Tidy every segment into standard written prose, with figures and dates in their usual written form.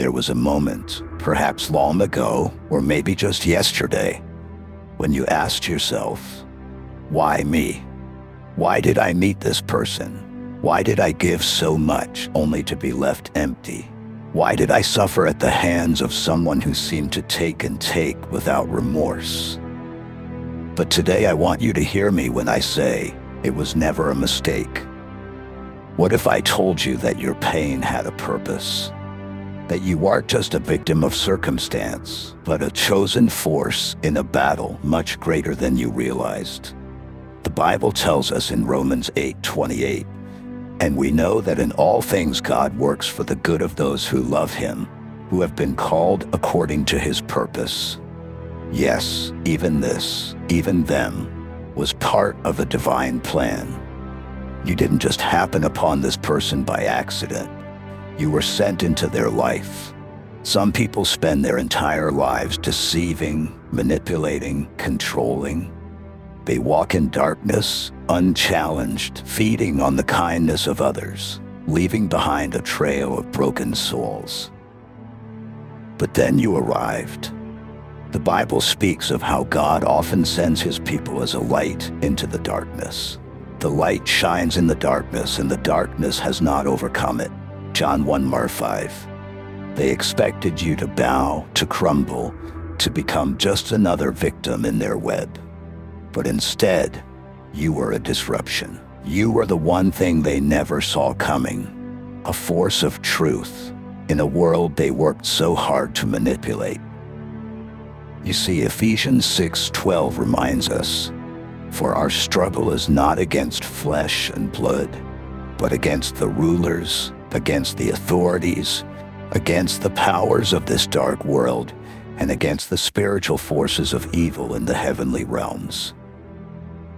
There was a moment, perhaps long ago, or maybe just yesterday, when you asked yourself, why me? Why did I meet this person? Why did I give so much only to be left empty? Why did I suffer at the hands of someone who seemed to take and take without remorse? But today I want you to hear me when I say it was never a mistake. What if I told you that your pain had a purpose? That you weren't just a victim of circumstance, but a chosen force in a battle much greater than you realized. The Bible tells us in Romans 8:28, and we know that in all things God works for the good of those who love him, who have been called according to his purpose. Yes, even this, even them, was part of a divine plan. You didn't just happen upon this person by accident. You were sent into their life. Some people spend their entire lives deceiving, manipulating, controlling. They walk in darkness, unchallenged, feeding on the kindness of others, leaving behind a trail of broken souls. But then you arrived. The Bible speaks of how God often sends his people as a light into the darkness. The light shines in the darkness, and the darkness has not overcome it. John 1:5. They expected you to bow, to crumble, to become just another victim in their web. But instead, you were a disruption. You were the one thing they never saw coming, a force of truth in a world they worked so hard to manipulate. You see, Ephesians 6:12 reminds us, for our struggle is not against flesh and blood, but against the rulers, against the authorities, against the powers of this dark world, and against the spiritual forces of evil in the heavenly realms.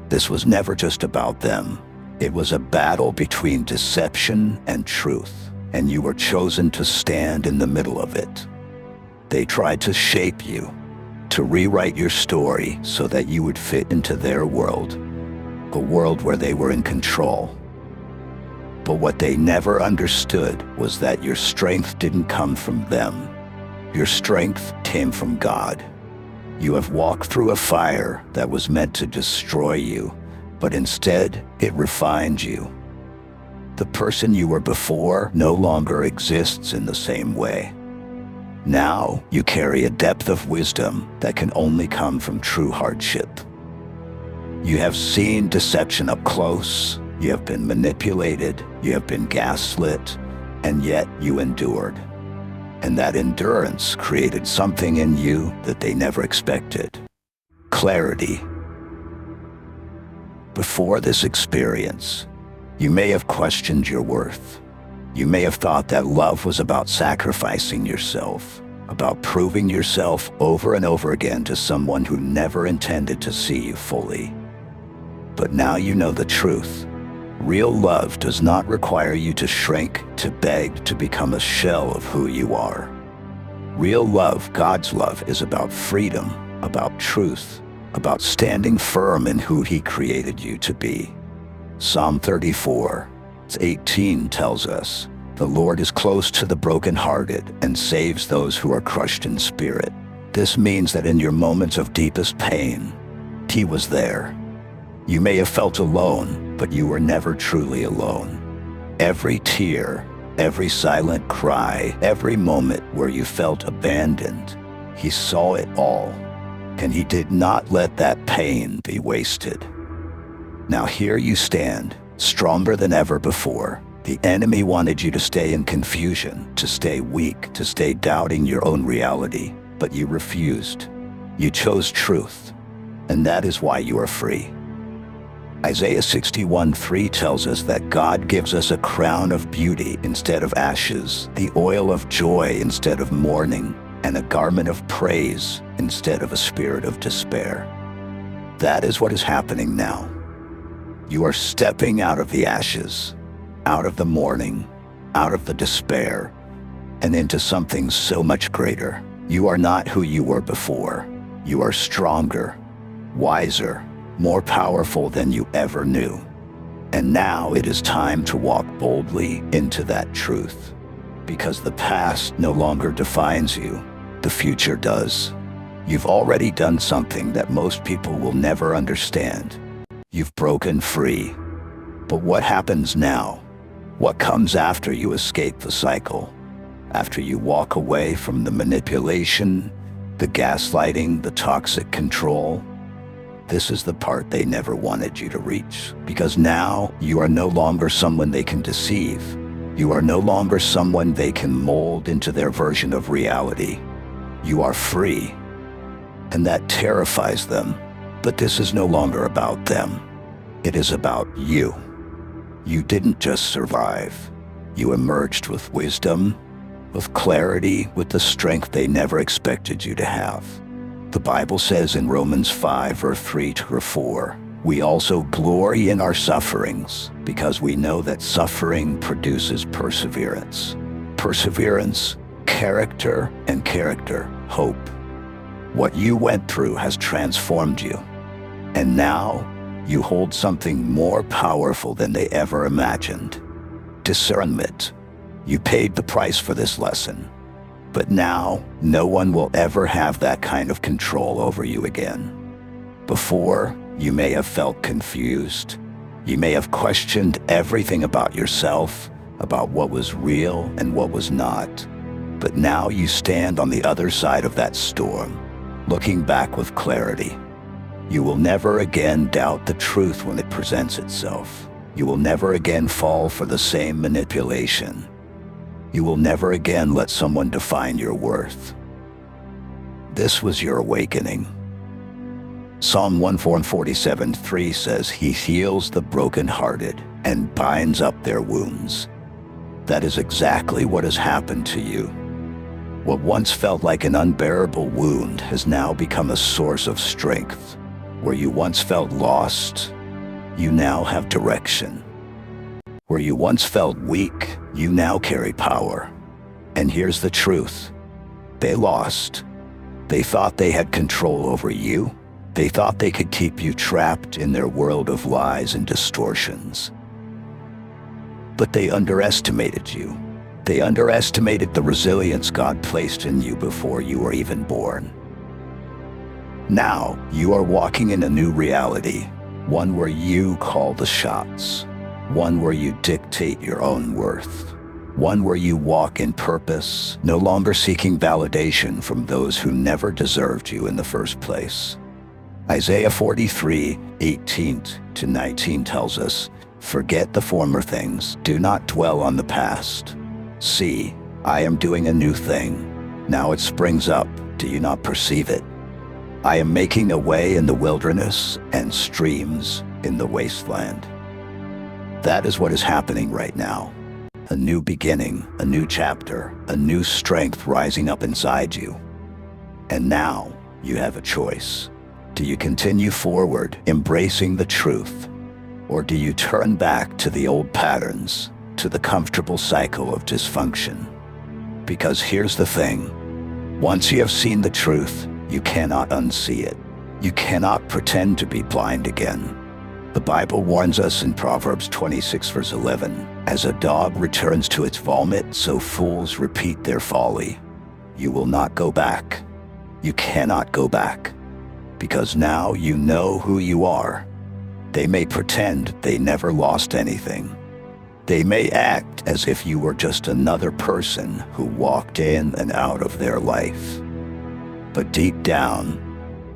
This was never just about them. It was a battle between deception and truth, and you were chosen to stand in the middle of it. They tried to shape you, to rewrite your story so that you would fit into their world, a world where they were in control. But what they never understood was that your strength didn't come from them. Your strength came from God. You have walked through a fire that was meant to destroy you, but instead it refined you. The person you were before no longer exists in the same way. Now you carry a depth of wisdom that can only come from true hardship. You have seen deception up close. You have been manipulated, you have been gaslit, and yet you endured. And that endurance created something in you that they never expected: clarity. Before this experience, you may have questioned your worth. You may have thought that love was about sacrificing yourself, about proving yourself over and over again to someone who never intended to see you fully. But now you know the truth. Real love does not require you to shrink, to beg, to become a shell of who you are. Real love, God's love, is about freedom, about truth, about standing firm in who he created you to be. Psalm 34:18 tells us, "The Lord is close to the brokenhearted and saves those who are crushed in spirit." This means that in your moments of deepest pain, he was there. You may have felt alone, but you were never truly alone. Every tear, every silent cry, every moment where you felt abandoned, he saw it all, and he did not let that pain be wasted. Now here you stand, stronger than ever before. The enemy wanted you to stay in confusion, to stay weak, to stay doubting your own reality, but you refused. You chose truth, and that is why you are free. Isaiah 61:3 tells us that God gives us a crown of beauty instead of ashes, the oil of joy instead of mourning, and a garment of praise instead of a spirit of despair. That is what is happening now. You are stepping out of the ashes, out of the mourning, out of the despair, and into something so much greater. You are not who you were before. You are stronger, wiser, more powerful than you ever knew. And now it is time to walk boldly into that truth. Because the past no longer defines you, the future does. You've already done something that most people will never understand. You've broken free. But what happens now? What comes after you escape the cycle? After you walk away from the manipulation, the gaslighting, the toxic control? This is the part they never wanted you to reach. Because now you are no longer someone they can deceive. You are no longer someone they can mold into their version of reality. You are free. And that terrifies them. But this is no longer about them. It is about you. You didn't just survive. You emerged with wisdom, with clarity, with the strength they never expected you to have. The Bible says in Romans 5, verse 3 to 4, we also glory in our sufferings because we know that suffering produces perseverance. Perseverance, character, and character, hope. What you went through has transformed you. And now you hold something more powerful than they ever imagined. Discernment. You paid the price for this lesson. But now, no one will ever have that kind of control over you again. Before, you may have felt confused. You may have questioned everything about yourself, about what was real and what was not. But now you stand on the other side of that storm, looking back with clarity. You will never again doubt the truth when it presents itself. You will never again fall for the same manipulation. You will never again let someone define your worth. This was your awakening. Psalm 147:3 says, He heals the brokenhearted and binds up their wounds. That is exactly what has happened to you. What once felt like an unbearable wound has now become a source of strength. Where you once felt lost, you now have direction. Where you once felt weak, you now carry power. And here's the truth. They lost. They thought they had control over you. They thought they could keep you trapped in their world of lies and distortions. But they underestimated you. They underestimated the resilience God placed in you before you were even born. Now, you are walking in a new reality, one where you call the shots, one where you dictate your own worth, one where you walk in purpose, no longer seeking validation from those who never deserved you in the first place. Isaiah 43:18-19 tells us, Forget the former things, do not dwell on the past. See, I am doing a new thing. Now it springs up, do you not perceive it? I am making a way in the wilderness and streams in the wasteland. That is what is happening right now. A new beginning, a new chapter, a new strength rising up inside you. And now you have a choice. Do you continue forward, embracing the truth? Or do you turn back to the old patterns, to the comfortable cycle of dysfunction? Because here's the thing. Once you have seen the truth, you cannot unsee it. You cannot pretend to be blind again. The Bible warns us in Proverbs 26, verse 11, As a dog returns to its vomit, so fools repeat their folly. You will not go back. You cannot go back. Because now you know who you are. They may pretend they never lost anything. They may act as if you were just another person who walked in and out of their life. But deep down,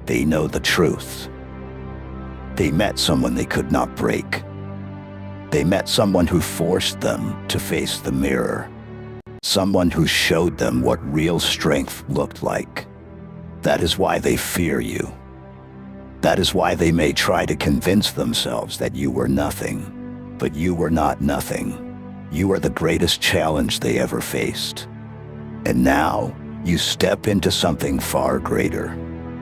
they know the truth. They met someone they could not break. They met someone who forced them to face the mirror. Someone who showed them what real strength looked like. That is why they fear you. That is why they may try to convince themselves that you were nothing. But you were not nothing. You are the greatest challenge they ever faced. And now, you step into something far greater.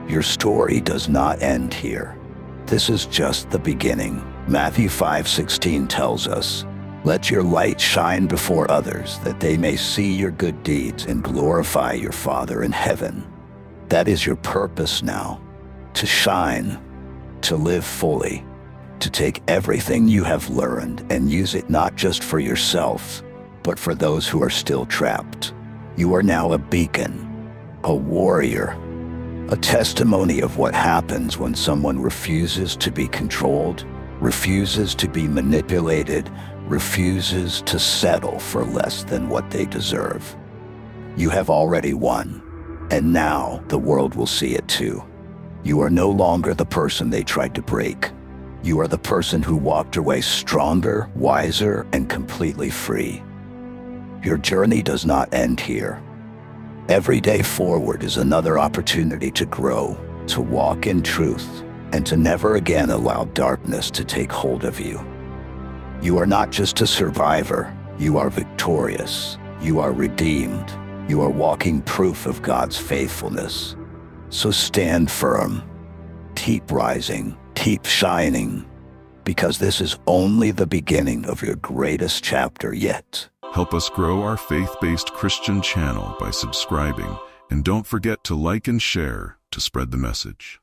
Your story does not end here. This is just the beginning. Matthew 5:16 tells us, Let your light shine before others, that they may see your good deeds and glorify your Father in heaven. That is your purpose now. To shine, to live fully, to take everything you have learned and use it not just for yourself, But for those who are still trapped, you are now a beacon, a warrior, a testimony of what happens when someone refuses to be controlled, refuses to be manipulated, refuses to settle for less than what they deserve. You have already won, and now the world will see it too. You are no longer the person they tried to break. You are the person who walked away stronger, wiser, and completely free. Your journey does not end here. Every day forward is another opportunity to grow, to walk in truth, and to never again allow darkness to take hold of you. You are not just a survivor, you are victorious, you are redeemed, you are walking proof of God's faithfulness. So stand firm, keep rising, keep shining, because this is only the beginning of your greatest chapter yet. Help us grow our faith-based Christian channel by subscribing, and don't forget to like and share to spread the message.